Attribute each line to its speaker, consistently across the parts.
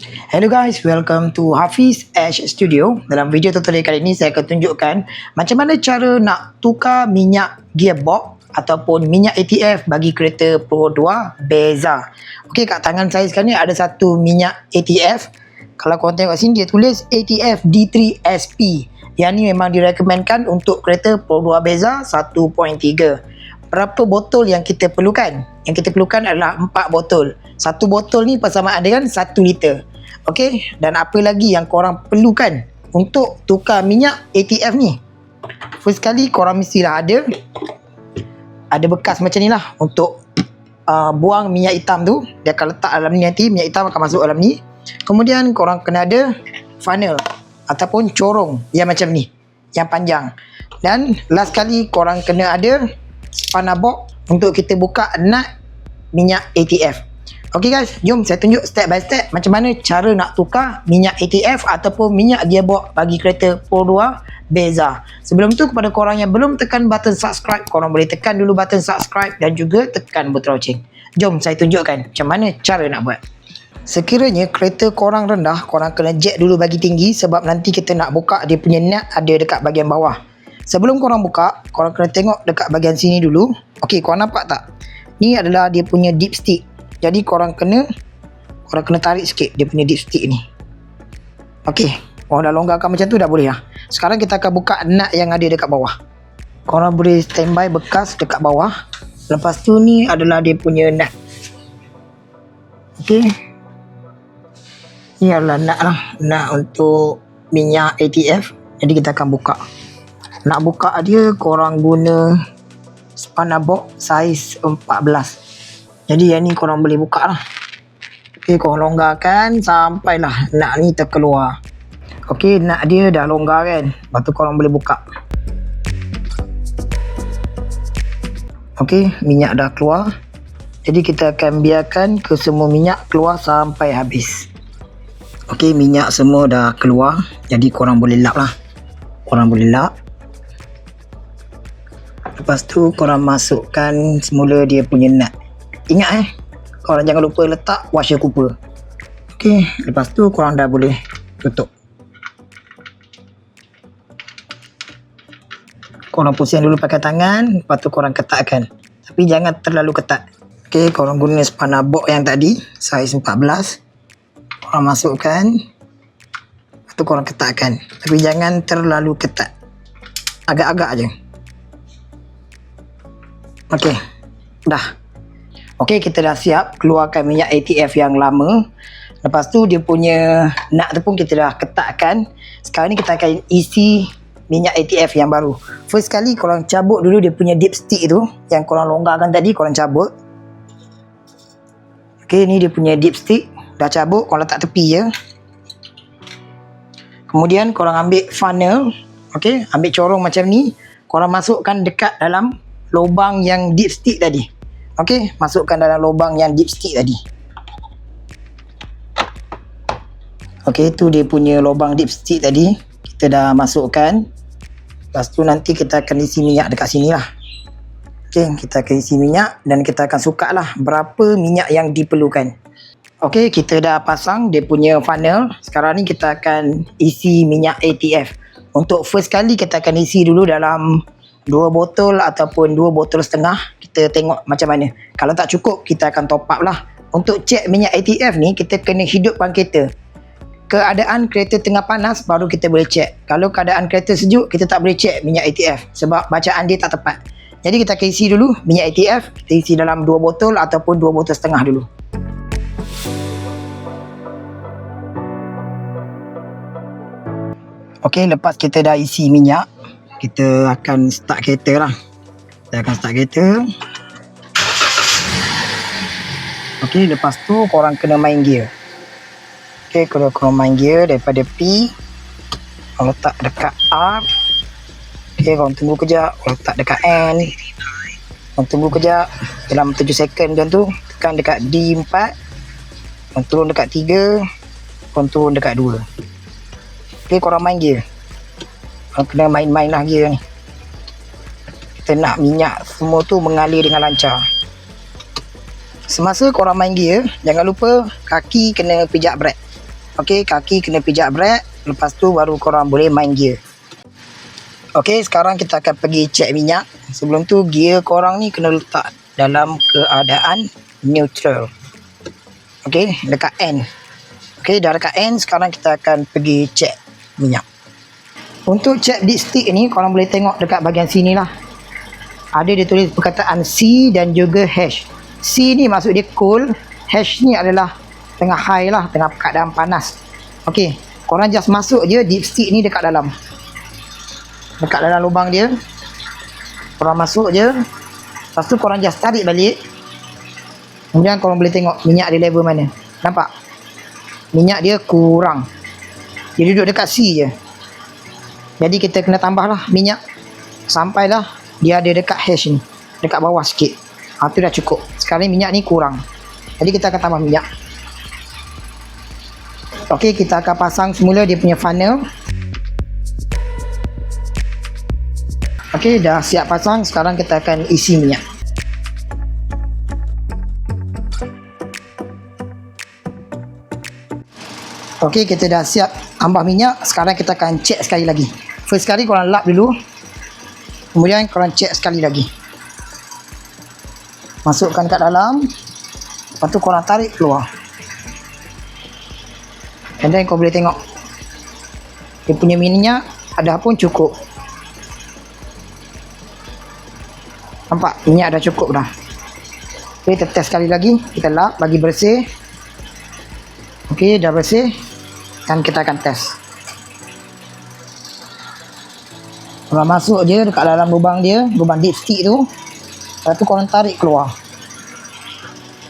Speaker 1: Hello guys, welcome to Hafiz Ash Studio. Dalam video tutorial kali ini saya akan tunjukkan macam mana cara nak tukar minyak gearbox ataupun minyak ATF bagi kereta Pro 2 Beza. Okey, kat tangan saya sekarang ni ada satu minyak ATF. Kalau korang tengok sini dia tulis ATF D3 SP. Yang ni memang direkomendkan untuk kereta Pro 2 Beza 1.3. Berapa botol yang kita perlukan? Yang kita perlukan adalah 4 botol. Satu botol ni persamaan dengan 1 liter. Okey, dan apa lagi yang korang perlukan untuk tukar minyak ATF ni? First kali korang mestilah ada bekas macam ni lah untuk buang minyak hitam tu. Dia akan letak dalam ni nanti, minyak hitam akan masuk dalam ni. Kemudian korang kena ada funnel ataupun corong yang macam ni, yang panjang. Dan last kali korang kena ada spanner box untuk kita buka nut minyak ATF. Okey guys, jom saya tunjuk step by step macam mana cara nak tukar minyak ATF ataupun minyak gearbox bagi kereta Pro 2 Beza. Sebelum tu, kepada korang yang belum tekan button subscribe, korang boleh tekan dulu button subscribe dan juga tekan button loceng. Jom saya tunjukkan macam mana cara nak buat. Sekiranya kereta korang rendah, korang kena jack dulu bagi tinggi sebab nanti kita nak buka dia punya nut ada dekat bahagian bawah. Sebelum korang buka, korang kena tengok dekat bahagian sini dulu. Okey, korang nampak tak? Ni adalah dia punya dipstick. Jadi korang kena tarik sikit dia punya dipstick ni. Okey, korang dah longgarkan macam tu dah boleh lah. Sekarang kita akan buka nut yang ada dekat bawah. Korang boleh standby bekas dekat bawah. Lepas tu ni adalah dia punya nut. Okey, ni adalah nut lah, nut untuk minyak ATF. Jadi kita akan buka. Nak buka dia korang guna spanner box saiz 14. Jadi yang ni korang boleh buka lah. Okey, korang longgarkan sampailah nut ni terkeluar. Okey, nut dia dah longgar kan. Lepas tu korang boleh buka. Okey, minyak dah keluar. Jadi kita akan biarkan ke semua minyak keluar sampai habis. Okey, minyak semua dah keluar. Jadi korang boleh lap lah. Korang boleh lap. Lepas tu korang masukkan semula dia punya nut. Ingat korang jangan lupa letak washer cooper. Okey, lepas tu korang dah boleh tutup. Korang pusing dulu pakai tangan, lepas tu korang ketatkan. Tapi jangan terlalu ketat. Okey, korang guna spanner box yang tadi, saiz 14. Korang masukkan. Lepas tu korang ketatkan. Tapi jangan terlalu ketat. Agak-agak je. Okey, dah. Okey, kita dah siap keluarkan minyak ATF yang lama. Lepas tu dia punya nut tu pun kita dah ketatkan. Sekarang ni kita akan isi minyak ATF yang baru. First kali korang cabut dulu dia punya dipstick tu yang korang longgarkan tadi, korang cabut. Okey, ni dia punya dipstick. Dah cabut, korang letak tepi je. Kemudian korang ambil funnel. Okey, ambil corong macam ni. Korang masukkan dekat dalam lubang yang dipstick tadi. Okey, masukkan dalam lubang yang dipstick tadi. Okey, tu dia punya lubang dipstick tadi. Kita dah masukkan. Lepas tu nanti kita akan isi minyak dekat sini lah. Okey, kita akan isi minyak dan kita akan suka lah berapa minyak yang diperlukan. Okey, kita dah pasang dia punya funnel. Sekarang ni kita akan isi minyak ATF. Untuk first kali kita akan isi dulu dalam 2 botol ataupun 2 botol setengah. Kita tengok macam mana. Kalau tak cukup, kita akan top up lah. Untuk cek minyak ATF ni, kita kena hidupkan kereta. Keadaan kereta tengah panas, baru kita boleh cek. Kalau keadaan kereta sejuk, kita tak boleh cek minyak ATF. Sebab bacaan dia tak tepat. Jadi kita akan isi dulu minyak ATF. Kita isi dalam 2 botol ataupun 2 botol setengah dulu. Okey, lepas kita dah isi minyak, kita akan start kereta lah. Kita akan start kereta. Okey, lepas tu korang kena main gear. Okey, korang main gear daripada P. Korang letak dekat R. Okey, korang tunggu kejap. Korang letak dekat N. Korang tunggu kejap. Dalam 7 second macam tu. Tekan dekat D4. Korang turun dekat 3. Korang turun dekat 2. Okey, korang main gear. Korang kena main-main lah gear ni. Kita nak minyak semua tu mengalir dengan lancar. Semasa korang main gear, jangan lupa kaki kena pijak brake. Okey, kaki kena pijak brake. Lepas tu baru korang boleh main gear. Okey, sekarang kita akan pergi cek minyak. Sebelum tu gear korang ni kena letak dalam keadaan neutral. Okey, dekat N. Okey, dah dekat N, sekarang kita akan pergi cek minyak. Untuk cek dipstick ni, korang boleh tengok dekat bahagian sini lah. Ada dia tulis perkataan C dan juga hash. C ni maksud dia cool, hash ni adalah tengah high lah, tengah keadaan panas. Okey, korang just masuk je dipstick ni dekat dalam. Dekat dalam lubang dia. Korang masuk je. Lepas tu korang just tarik balik. Kemudian korang boleh tengok minyak dia level mana. Nampak? Minyak dia kurang. Dia duduk dekat C je. Jadi kita kena tambah lah minyak. Sampailah dia ada dekat hash ni. Dekat bawah sikit. Tu dah cukup. Sekarang minyak ni kurang. Jadi kita akan tambah minyak. Okey, kita akan pasang semula dia punya funnel. Okey, dah siap pasang. Sekarang kita akan isi minyak. Okey, kita dah siap tambah minyak. Sekarang kita akan cek sekali lagi. First sekali korang lap dulu. Kemudian korang cek sekali lagi. Masukkan kat dalam. Lepas tu korang tarik keluar. And then korang boleh tengok dia punya minyak ada pun cukup. Nampak? Minyak dah cukup dah. Okay, kita test sekali lagi. Kita lap bagi bersih. Okay, dah bersih. Dan kita akan test. Korang masuk je dekat dalam lubang dia, lubang dipstick tu. Lepas tu korang tarik keluar.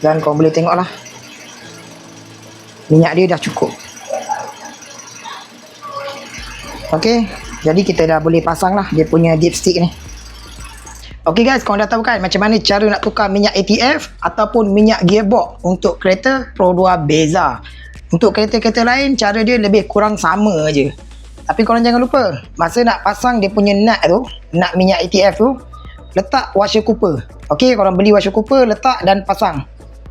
Speaker 1: Dan korang boleh tengok lah, minyak dia dah cukup. Okay, jadi kita dah boleh pasang lah dia punya dipstick ni. Okay guys, korang dah tahu kan macam mana cara nak tukar minyak ATF ataupun minyak gearbox untuk kereta Pro 2 Beza. Untuk kereta-kereta lain, cara dia lebih kurang sama je. Tapi korang jangan lupa, masa nak pasang dia punya nut tu, nut minyak ATF tu, letak washer cooper. Okay, korang beli washer cooper, letak dan pasang.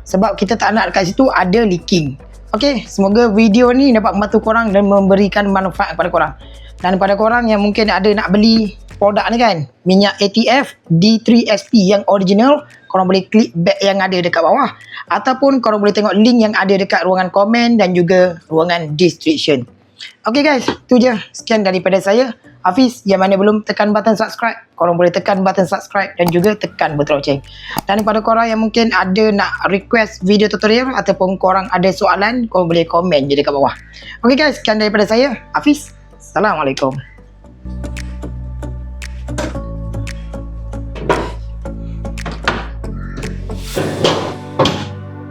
Speaker 1: Sebab kita tak nak dekat situ ada leaking. Okay, semoga video ni dapat membantu korang dan memberikan manfaat kepada korang. Dan kepada korang yang mungkin ada nak beli produk ni kan, minyak ATF D3SP yang original, korang boleh klik back yang ada dekat bawah. Ataupun korang boleh tengok link yang ada dekat ruangan komen dan juga ruangan description. Okay guys, tu je. Sekian daripada saya, Hafiz. Yang mana belum tekan button subscribe, korang boleh tekan button subscribe dan juga tekan button loceng. Dan kepada korang yang mungkin ada nak request video tutorial ataupun korang ada soalan, korang boleh komen je dekat bawah. Okay guys, sekian daripada saya, Hafiz. Assalamualaikum.